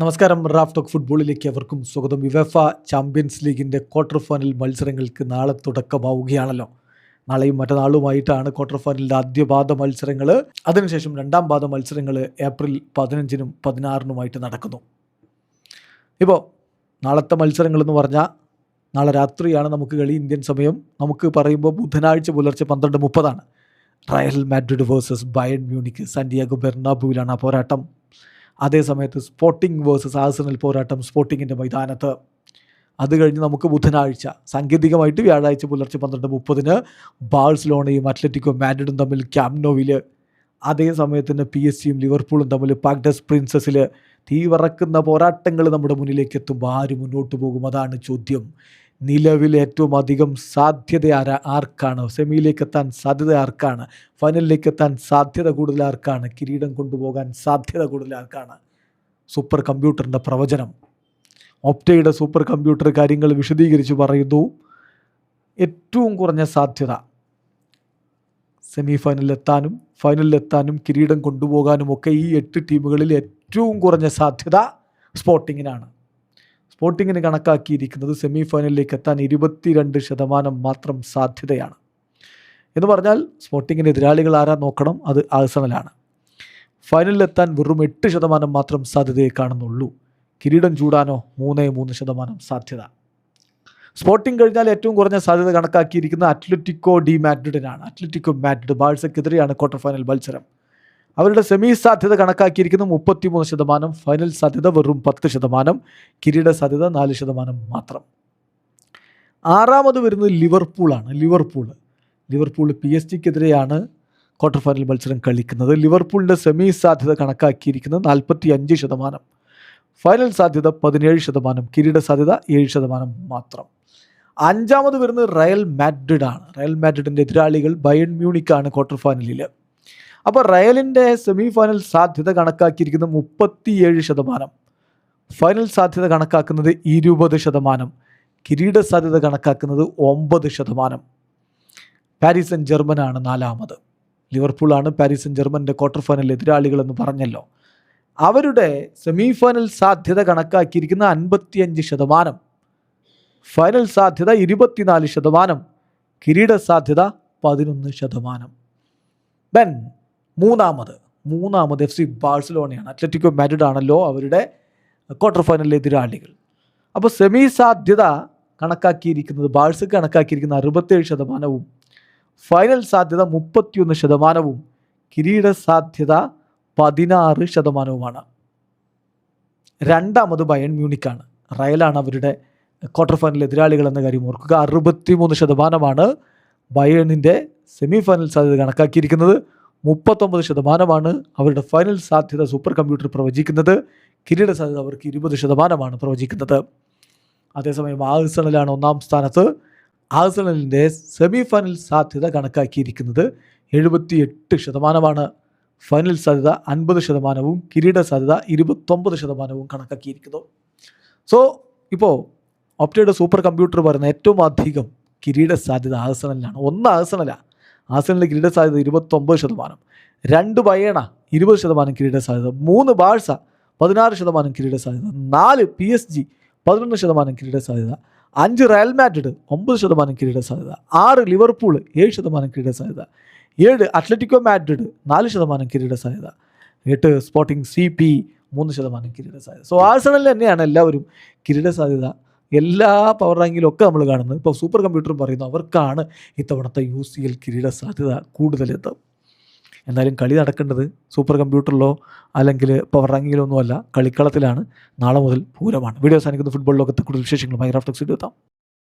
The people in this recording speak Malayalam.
നമസ്കാരം. റാഫ് ടോക്ക് ഫുട്ബോളിലേക്ക് അവർക്കും സ്വാഗതം. യുവേഫ ചാമ്പ്യൻസ് ലീഗിൻ്റെ ക്വാർട്ടർ ഫൈനൽ മത്സരങ്ങൾക്ക് നാളെ തുടക്കമാവുകയാണല്ലോ. നാളെയും മറ്റന്നാളുമായിട്ടാണ് ക്വാർട്ടർ ഫൈനലിൻ്റെ ആദ്യ പാദ മത്സരങ്ങൾ. അതിനുശേഷം രണ്ടാം പാദ മത്സരങ്ങൾ ഏപ്രിൽ 15-നും 16-നുമായിട്ട് നടക്കുന്നു. ഇപ്പോൾ നാളത്തെ മത്സരങ്ങൾ എന്ന് പറഞ്ഞാൽ നാളെ രാത്രിയാണ് നമുക്ക് കളി, ഇന്ത്യൻ സമയം. നമുക്ക് പറയുമ്പോൾ ബുധനാഴ്ച പുലർച്ചെ 12:30 Real Madrid versus Bayern Munich Santiago ബെർണാബുവിലാണ് ആ പോരാട്ടം. അതേസമയത്ത് സ്പോർട്ടിംഗ് വേഴ്സസ് ആഴ്സണൽ പോരാട്ടം സ്പോർട്ടിങ്ങിൻ്റെ മൈതാനത്ത്. അത് കഴിഞ്ഞ് നമുക്ക് ബുധനാഴ്ച, സാങ്കേതികമായിട്ട് വ്യാഴാഴ്ച പുലർച്ചെ 12:30 ബാഴ്സലോണയും അത്ലറ്റിക്കോ മാഡ്രിഡും തമ്മിൽ ക്യാമ്പ് നൗവിൽ. അതേ സമയത്തിന് PSG-യും ലിവർപൂളും തമ്മിൽ പാർക്ക് ഡെസ് പ്രിൻസസിൽ തീവറക്കുന്ന പോരാട്ടങ്ങൾ നമ്മുടെ മുന്നിലേക്ക് എത്തുമ്പോൾ ആര് മുന്നോട്ട് പോകും? അതാണ് ചോദ്യം. നിലവിൽ ഏറ്റവും അധികം സാധ്യത ആർക്കാണ്? സെമിയിലേക്ക് എത്താൻ സാധ്യത ആർക്കാണ്? ഫൈനലിലേക്ക് എത്താൻ സാധ്യത കൂടുതൽ ആർക്കാണ്? കിരീടം കൊണ്ടുപോകാൻ സാധ്യത കൂടുതൽ ആർക്കാണ്? സൂപ്പർ കമ്പ്യൂട്ടറിൻ്റെ പ്രവചനം, ഒപ്റ്റയുടെ സൂപ്പർ കമ്പ്യൂട്ടർ കാര്യങ്ങൾ വിശദീകരിച്ച് പറയുന്നു. ഏറ്റവും കുറഞ്ഞ സാധ്യത സെമി ഫൈനലിലെത്താനും ഫൈനലിലെത്താനും കിരീടം കൊണ്ടുപോകാനും ഒക്കെ ഈ 8 ടീമുകളിൽ ഏറ്റവും കുറഞ്ഞ സാധ്യത സ്പോർട്ടിങ്ങിനാണ്. സ്പോർട്ടിങ്ങിന് കണക്കാക്കിയിരിക്കുന്നത് സെമി ഫൈനലിലേക്ക് എത്താൻ 22% മാത്രം സാധ്യതയാണ്. എന്ന് പറഞ്ഞാൽ സ്പോർട്ടിങ്ങിന് എതിരാളികൾ ആരാ നോക്കണം, അത് ആഴ്സണലാണ്. ഫൈനലിലെത്താൻ വെറും 8% മാത്രം സാധ്യതയെ കാണുന്നുള്ളൂ. കിരീടം ചൂടാനോ 3% സാധ്യത. സ്പോർട്ടിംഗ് കഴിഞ്ഞാൽ ഏറ്റവും കുറഞ്ഞ സാധ്യത കണക്കാക്കിയിരിക്കുന്നത് അത്ലറ്റിക്കോ ഡി മാഡ്രിഡിനാണ്. അത്ലറ്റിക്കോ മാഡ്രിഡ് ബാഴ്സയ്ക്കെതിരെയാണ് ക്വാർട്ടർ ഫൈനൽ മത്സരം. അവരുടെ സെമി സാധ്യത കണക്കാക്കിയിരിക്കുന്നത് 33%, ഫൈനൽ സാധ്യത വെറും 10%, കിരീട സാധ്യത 4% മാത്രം. ആറാമത് വരുന്നത് ലിവർപൂളാണ്. ലിവർപൂൾ PSG-ക്കെതിരെയാണ് ക്വാർട്ടർ ഫൈനൽ മത്സരം കളിക്കുന്നത്. ലിവർപൂളിൻ്റെ സെമി സാധ്യത കണക്കാക്കിയിരിക്കുന്നത് 45%, ഫൈനൽ സാധ്യത 17%, കിരീട സാധ്യത 7% മാത്രം. അഞ്ചാമത് വരുന്നത് റയൽ മാഡ്രിഡാണ്. റയൽ മാഡ്രിഡിൻ്റെ എതിരാളികൾ ബയൺ മ്യൂണിക്കാണ് ക്വാർട്ടർ ഫൈനലിൽ. അപ്പോൾ റയലിൻ്റെ സെമി ഫൈനൽ സാധ്യത കണക്കാക്കിയിരിക്കുന്നത് 37%, ഫൈനൽ സാധ്യത കണക്കാക്കുന്നത് 20%, കിരീട സാധ്യത കണക്കാക്കുന്നത് 9%. പാരീസ് സെന്റ് ജർമ്മനാണ് നാലാമത്. ലിവർപൂളാണ് പാരീസ് സെന്റ് ജർമ്മൻ്റെ ക്വാർട്ടർ ഫൈനൽ എതിരാളികളെന്ന് പറഞ്ഞല്ലോ. അവരുടെ സെമി ഫൈനൽ സാധ്യത കണക്കാക്കിയിരിക്കുന്ന 55%, ഫൈനൽ സാധ്യത 24%, കിരീട സാധ്യത 11%. ദെൻ മൂന്നാമത് FC ബാഴ്സലോണയാണ്. അത്ലറ്റിക്കോ മാഡ്രിഡ് ആണല്ലോ അവരുടെ ക്വാർട്ടർ ഫൈനലിലെ എതിരാളികൾ. അപ്പോൾ സെമി സാധ്യത കണക്കാക്കിയിരിക്കുന്നത് ബാഴ്സക്ക് കണക്കാക്കിയിരിക്കുന്ന 67%, ഫൈനൽ സാധ്യത 31%, കിരീട സാധ്യത 16%. രണ്ടാമത് ബയൺ മ്യൂണിക്കാണ്. റയലാണ് അവരുടെ ക്വാർട്ടർ ഫൈനൽ എതിരാളികൾ എന്ന കാര്യം ഓർക്കുക. 63% ബയണിൻ്റെ സെമി ഫൈനൽ സാധ്യത കണക്കാക്കിയിരിക്കുന്നത്. 39% അവരുടെ ഫൈനൽ സാധ്യത സൂപ്പർ കമ്പ്യൂട്ടർ പ്രവചിക്കുന്നത്. കിരീട സാധ്യത അവർക്ക് 20% പ്രവചിക്കുന്നത്. അതേസമയം ആഴ്സണലാണ് ഒന്നാം സ്ഥാനത്ത്. ആഴ്സണലിൻ്റെ സെമി ഫൈനൽ സാധ്യത കണക്കാക്കിയിരിക്കുന്നത് 78%, ഫൈനൽ സാധ്യത 50%, കിരീട സാധ്യത 29% കണക്കാക്കിയിരിക്കുന്നു. സോ ഇപ്പോൾ ഒപ്റ്റയുടെ സൂപ്പർ കമ്പ്യൂട്ടർ പറയുന്ന ഏറ്റവും അധികം കിരീട സാധ്യത ആഴ്സണലിനാണ്. ആഴ്സണലിൻ്റെ കിരീട സാധ്യത 29%, 2 ബയേണ 20% കിരീട സാധ്യത, 3 ബാഴ്സ 16% കിരീട സാധ്യത, 4 PSG 11% കിരീട സാധ്യത, 5 റയൽ മാഡ്രിഡ് 9% കിരീട സാധ്യത, 6 ലിവർപൂൾ 7% കിരീട സാധ്യത, 7 അത്ലറ്റിക്കോ മാഡ്രിഡ് 4% കിരീട സാധ്യത, 8 സ്പോർട്ടിംഗ് CP 3% കിരീട സാധ്യത. സോ ആഴ്സണലിൽ തന്നെയാണ് എല്ലാവരും കിരീട സാധ്യത എല്ലാ പവർ റാങ്കിലും ഒക്കെ നമ്മൾ കാണുന്നത്. ഇപ്പോൾ സൂപ്പർ കമ്പ്യൂട്ടറും പറയുന്നു അവർക്കാണ് ഇത്തവണത്തെ UCL കിരീട സാധ്യത കൂടുതലെത്തും. എന്തായാലും കളി നടക്കേണ്ടത് സൂപ്പർ കമ്പ്യൂട്ടറിലോ അല്ലെങ്കിൽ പവർ റാങ്കിങ്ങിലോ ഒന്നുമല്ല, കളിക്കളത്തിലാണ്. നാളെ മുതൽ പൂരമാണ്. വീഡിയോ അവസാനിക്കുന്ന ഫുട്ബോൾ ലോകത്തെ കൂടുതൽ വിശേഷങ്ങളുമായി റാഫ് ടോക്സ് എത്താം.